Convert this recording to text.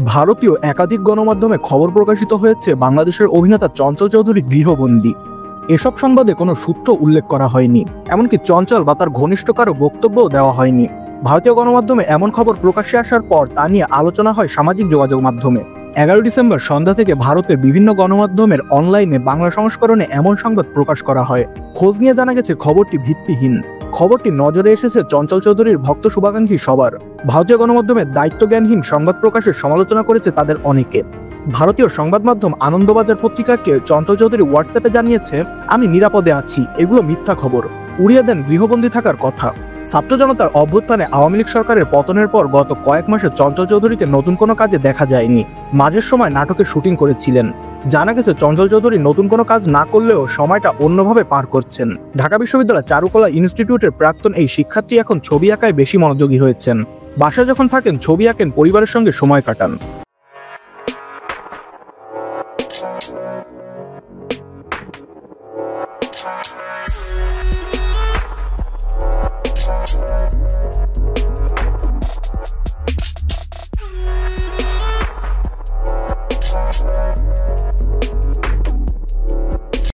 ভারতীয় একাধিক গণমাধ্যমে খবর প্রকাশিত হয়েছে বাংলাদেশের অভিনেতা চঞ্চল চৌধুরী গৃহবন্দী। এসব সংবাদে কোনো সূত্র উল্লেখ করা হয়নি, এমনকি চঞ্চল বা তার ঘনিষ্ঠ কারো বক্তব্যও দেওয়া হয়নি। ভারতীয় গণমাধ্যমে এমন খবর প্রকাশ্যে আসার পর তা নিয়ে আলোচনা হয় সামাজিক যোগাযোগ মাধ্যমে। 11 ডিসেম্বর সন্ধ্যা থেকে ভারতের বিভিন্ন গণমাধ্যমের অনলাইনে বাংলা সংস্করণে এমন সংবাদ প্রকাশ করা হয়। খোঁজ নিয়ে জানা গেছে খবরটি ভিত্তিহীন। খবরটি নজরে এসেছে চঞ্চল চৌধুরীর ভক্ত শুভাকাঙ্ক্ষী সবার। ভারতীয় গণমাধ্যমে দায়িত্বজ্ঞানহীন সংবাদ প্রকাশের সমালোচনা করেছে তাদের অনেকে। ভারতীয় সংবাদ মাধ্যম আনন্দবাজার পত্রিকাকে চঞ্চল চৌধুরী হোয়াটসঅ্যাপে জানিয়েছে, আমি নিরাপদে আছি, এগুলো মিথ্যা খবর, উড়িয়ে দেন গৃহবন্দী থাকার কথা। ছাত্র জনতার অভ্যুত্থানে আওয়ামী লীগ সরকারের পতনের পর গত কয়েক মাসে চঞ্চল চৌধুরীকে নতুন কোনো কাজে দেখা যায়নি। মাঝের সময় নাটকের শুটিং করেছিলেন। জানা গেছে চঞ্চল চৌধুরী নতুন কোনো কাজ না করলেও সময়টা অন্যভাবে পার করছেন। ঢাকা বিশ্ববিদ্যালয় চারুকলা ইনস্টিটিউটের প্রাক্তন এই শিক্ষার্থী এখন ছবি আঁকায় বেশি মনোযোগী হয়েছেন। বাসায় যখন থাকেন ছবি আঁকেন, পরিবারের সঙ্গে সময় কাটান।